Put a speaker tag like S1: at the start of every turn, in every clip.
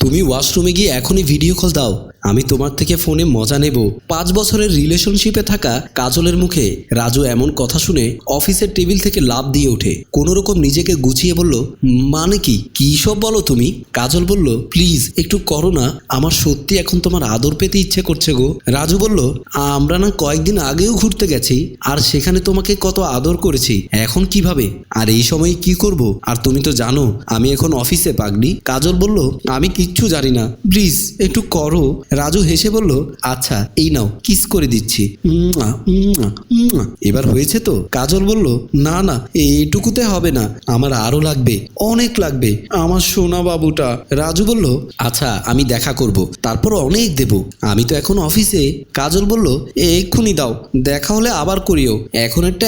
S1: তুমি ওয়াশরুমে গিয়ে এখনই ভিডিও কল দাও, আমি তোমার থেকে ফোনে মজা নেব। 5 বছরের রিলেশনশিপে থাকা কাজলের মুখে রাজু এমন কথা শুনে অফিসের টেবিল থেকে লাফ দিয়ে ওঠে। কোনো রকম নিজেকে গুছিয়ে বলল, মানে কি সব বলো তুমি? কাজল বলল, প্লিজ একটু করো না, আমার সত্যি এখন তোমার আদর পেতে ইচ্ছে করছে গো। রাজু বলল, আমরা না কয়েকদিন আগেও ঘুরতে গেছি, আর সেখানে তোমাকে কত আদর করেছি, এখন কিভাবে? আর এই সময় কি করব? আর তুমি তো জানো আমি এখন অফিসে পাগলি। কাজল বলল, আমি কিচ্ছু জানি না, প্লিজ একটু করো। রাজু হেসে বলল, আচ্ছা এই নাও, কিস করে দিচ্ছি। এবার হয়েছে তো? কাজল বলল, না না, এইটুকুতে হবে না, আমার আরো লাগবে, অনেক লাগবে, আমার সোনা বাবুটা। রাজু বলল, আচ্ছা আমি দেখা করব, তারপর অনেক দেব, আমি তো এখন অফিসে। কাজল বলল, এক্ষুনি দাও, দেখা হলে আবার করিও,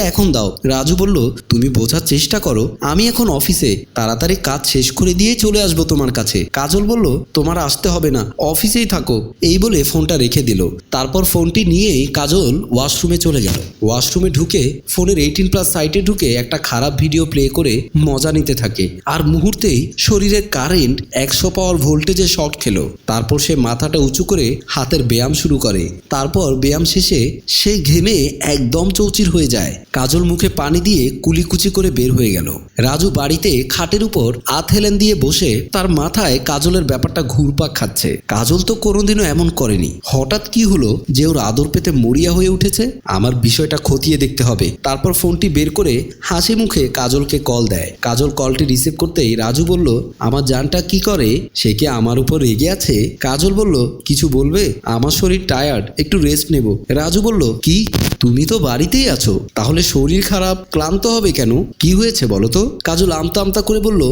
S1: এখন দাও। রাজু বলল, তুমি বোঝার চেষ্টা করো, আমি এখন অফিসে, তাড়াতাড়ি কাজ শেষ করে দিয়ে চলে আসবো তোমার কাছে। কাজল বলল, তোমার আসতে হবে না, অফিসেই থাকো। এই বলে ফোনটা রেখে দিল। তারপর ফোনটি নিয়েই কাজল ওয়াশরুমে চলে গেল। ওয়াশরুমে ঢুকে ফোনের 18+ সাইটে ঢুকে একটা খারাপ ভিডিও প্লে করে মজা নিতে থাকে। আর মুহূর্তেই শরীরে কারেন্ট 100 পাওয়ার ভোল্টেজে শর্ট খেলো। তারপর সে মাথাটা উঁচু করে হাতের ব্যায়াম শুরু করে। তারপর ব্যায়াম শেষে সে ঘেমে একদম চৌচির হয়ে যায়। কাজল মুখে পানি দিয়ে কুলিকুচি করে বের হয়ে গেল। রাজু বাড়িতে খাটের উপর আধহেলেন দিয়ে বসে তার মাথায় কাজলের ব্যাপারটা ঘুরপাক খাচ্ছে। কাজল তো কোনোদিনও এমন করেনি, হঠাৎ কি হলো যে ওর আদর পেতে মরিয়া হয়ে উঠেছে? আমার বিষয়টা খতিয়ে দেখতে হবে। তারপর ফোনটি বের করে হাসি মুখে কাজলকে কল দেয়। কাজল কলটি রিসিভ করতেই রাজু বলল, আমার জানটা কি করে? সে কি আমার উপর রেগে আছে? কাজল বলল, কিছু বলবে? আমার শরীর টায়ার্ড, একটু রেস্ট নেব। রাজু বলল, কি, তুমি তো বাড়িতেই আছো, তাহলে শরীর খারাপ, ক্লান্ত হবে কেন? কি হয়েছে বলো তো? কাজল আমতা আমতা করে বলল,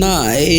S1: না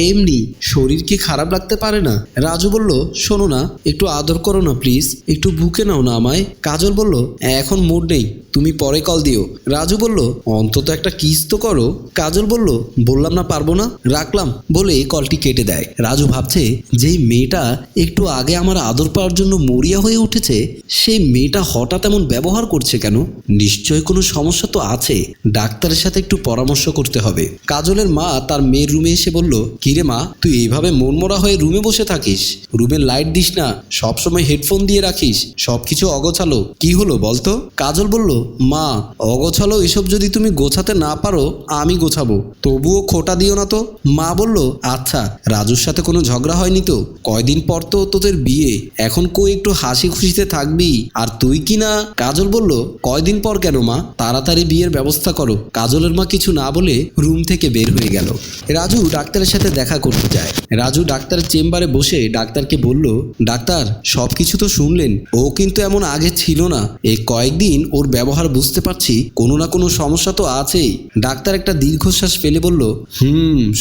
S1: এমনি, শরীর কি খারাপ লাগতে পারে না? রাজু বলল, শোনো না, একটু আদর করো না প্লিজ, একটু বুকে নাও না আমায়। কাজল বলল, এখন মুড নেই, তুমি পরে কল দিও। রাজু বলল, অন্তত একটা কিস তো করো। কাজল বলল, বললাম না পারবো না, রাখলাম, বলে কলটি কেটে দেয়। রাজু ভাবছে, যেই মেয়েটা একটু আগে আমার আদর পাওয়ার জন্য মরিয়া হয়ে উঠেছে, সেই মেয়েটা হঠাৎ এমন ব্যবহার করছে কেন? নিশ্চয় কোনো সমস্যা তো আছে, ডাক্তারের সাথে একটু পরামর্শ করতে হবে। কাজলের মা তার মেয়ের রুমে এসে বলল, কিরে মা, তুই এইভাবে মনমরা হয়ে রুমে বসে থাকিস? রুমের লাইট দিস না, সবসময় হেডফোন দিয়ে রাখিস, সবকিছু অগোছালো, কি হলো বলতো? কাজল বলল, মা, অগোছালো এসব যদি তুমি গোছাতে না পারো আমি গোছাবো, তবুও খোটা দিও না তো। মা বলল, আচ্ছা, রাজুর সাথে কোনো ঝগড়া হয়নি তো? কয়দিন পর তো তোদের বিয়ে, এখন কই একটু হাসি খুশিতে থাকবি, আর তুই কি না? কাজল বলল, কয়দিন পর কেন মা, তাড়াতাড়ি বিয়ের ব্যবস্থা করো। কাজলের মা কিছু না বলে রুম থেকে বের হয়ে গেল। রাজু ডাক্তারের সাথে দেখা করতে যায়। রাজু ডাক্তারের চেম্বারে বসে ডাক্তারকে বলল, ডাক্তার, সবকিছু তো শুনলেন, ও কিন্তু এমন আগে ছিল না, এই কয়েকদিন ওর ব্যবহার বুঝতে পারছি কোনো না কোনো সমস্যা তো আছেই। ডাক্তার একটা দীর্ঘশ্বাস ফেলে বলল,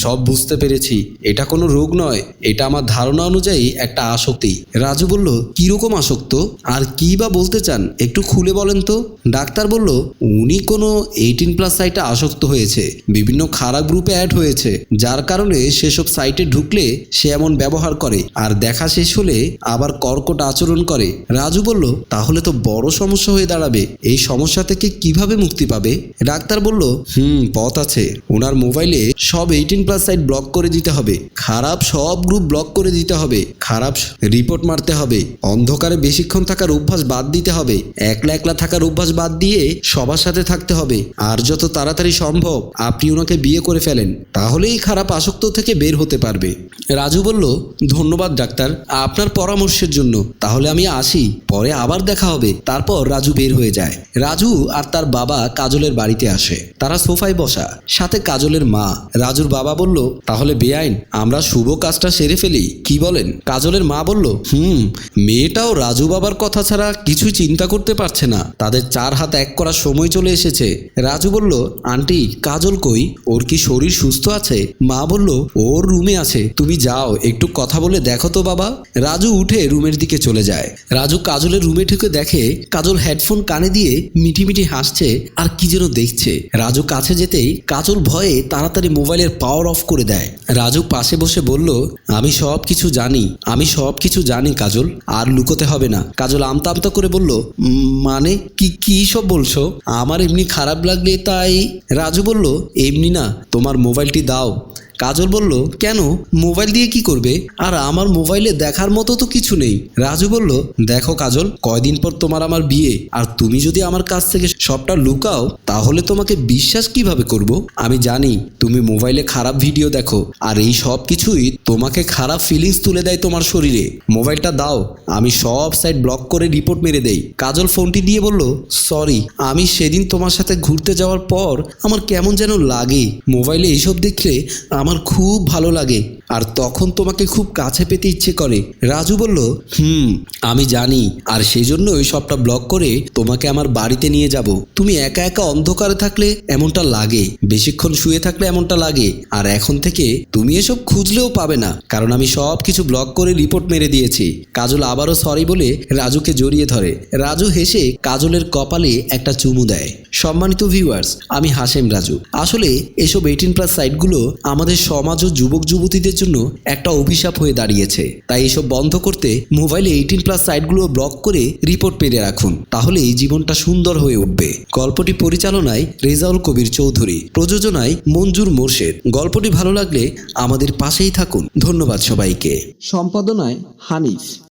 S1: সব বুঝতে পেরেছি, এটা কোনো রোগ নয়, এটা আমার ধারণা অনুযায়ী একটা আসক্তি। রাজু বলল, কিরকম আসক্ত, আর কি বা বলতে চান, একটু খুলে বলেন তো। ডাক্তার বলল, উনি কোনো 18+ সাইটে আসক্ত হয়েছে, বিভিন্ন খারাপ গ্রুপে অ্যাড হয়েছে, যার কারণে সেসব সাইটে ঢুকলে সে এমন ব্যবহার করে, আর দেখা শেষ হলে আবার কর্কট আচরণ করে। রাজু বলল, তাহলে তো বড় সমস্যা হয়ে দাঁড়াবে, এই সমস্যা থেকে কিভাবে মুক্তি পাবে? ডাক্তার বলল, পথ আছে, ওনার মোবাইলে সব 18+ সাইট ব্লক করে দিতে হবে, খারাপ সব গ্রুপ ব্লক করে দিতে হবে, খারাপ রিপোর্ট মারতে হবে, অন্ধকারে বেশিক্ষণ থাকার অভ্যাস বাদ দিতে হবে, একলা একলা থাকার অভ্যাস বাদ দিয়ে সবার সাথে থাকতে হবে, আর যত তাড়াতাড়ি সম্ভব আপনি ওনাকে বিয়ে করে ফেলেন, তাহলেই খারাপ আসক্ত থেকে বের হতে পারবে। রাজু বলল, ধন্যবাদ ডাক্তার, আপনার পরামর্শের জন্য, তাহলে আমি আসি, পরে আবার দেখা হবে। তারপর রাজু বের হয়ে যায়। রাজু আর তার বাবা কাজলের বাড়িতে আসে। তারা সোফায় বসা, সাথে কাজলের মা। রাজুর বাবা বলল, তাহলে বেআইন, আমরা শুভ কাজটা সেরে ফেলি, কি বলেন? কাজলের মা বলল, মেয়েটাও রাজু বাবার কথা ছাড়া কিছুই চিন্তা করতে পারছে না, তাদের 4 হাত এক করার সময় চলে এসেছে। রাজু বলল, আন্টি, কাজল কই, ওর কি শরীর সুস্থ আছে? মা বলল, ওর রুমে আছে, তুমি যাও, একটু কথা বলে দেখো তো বাবা। রাজু উঠে রুমের দিকে চলে যায়। রাজু কাজলের রুমে ঢুকে দেখে কাজল হেডফোন কানে দিয়ে মিটি মিটি হাসছে আর কি যেন দেখছে। রাজু কাছে যেতেই কাজল ভয়ে তাড়াতাড়ি মোবাইলের পাওয়ার অফ করে দেয়। রাজু পাশে বসে বলল, আমি সব কিছু জানি কাজল, আর লুকোতে হবে না। কাজল আমতা আমতা করে বলল, মানে কি সব বলছো? আমার এমনি খারাপ লাগলে তাই। রাজু বলল, এমনি না, তোমার মোবাইলটি দাও। কাজল বলল, কেন, মোবাইল দিয়ে কি করবে? আর আমার মোবাইলে দেখার মতো তো কিছু নেই। রাজু বলল, দেখো কাজল, কয়দিন পর তোমার আমার বিয়ে, আর তুমি যদি আমার কাছ থেকে সবটা লুকাও তাহলে তোমাকে বিশ্বাস কিভাবে করব? আমি জানি তুমি মোবাইলে খারাপ ভিডিও দেখো, আর এই সব কিছুই তোমাকে খারাপ ফিলিংস তুলে দেয় তোমার শরীরে। মোবাইলটা দাও, আমি সব সাইট ব্লক করে রিপোর্ট মেরে দেই। কাজল ফোনটি দিয়ে বলল, সরি, আমি সেদিন তোমার সাথে ঘুরতে যাওয়ার পর আমার কেমন যেন লাগে। মোবাইলে এইসব দেখলে আমার খুব ভালো লাগে, আর তখন তোমাকে খুব কাছে পেতে ইচ্ছে করে। রাজু বলল, আমি জানি, আর সেই জন্য ওই সবটা ব্লক করে তোমাকে আমার বাড়িতে নিয়ে যাব। তুমি একা একা অন্ধকারে থাকলে এমনটা লাগে, বেশিক্ষণ শুয়ে থাকলে এমনটা লাগে, আর এখন থেকে তুমি এসব খুঁজলেও পাবে না, কারণ আমি সব কিছু ব্লক করে রিপোর্ট মেরে দিয়েছি। কাজল আবারও সরি বলে রাজুকে জড়িয়ে ধরে। রাজু হেসে কাজলের কপালে একটা চুমু দেয়। সম্মানিত ভিউয়ার্স, আমি হাশেম রাজু। আসলে এসব 18+ সাইটগুলো আমাদের সমাজ ও যুবক যুবতীদের জন্য একটা অভিশাপ হয়ে দাঁড়িয়েছে। তাই এসব বন্ধ করতে মোবাইলে 18+ সাইটগুলো ব্লক করে রিপোর্ট পেরে রাখুন, তাহলে এই জীবনটা সুন্দর হয়ে উঠবে। গল্পটি পরিচালনায় রেজাউল কবির চৌধুরী, প্রযোজনায় মঞ্জুর মোর্শেদ। গল্পটি ভালো লাগলে আমাদের পাশেই থাকুন। ধন্যবাদ সবাইকে। সম্পাদনায় হানিফ।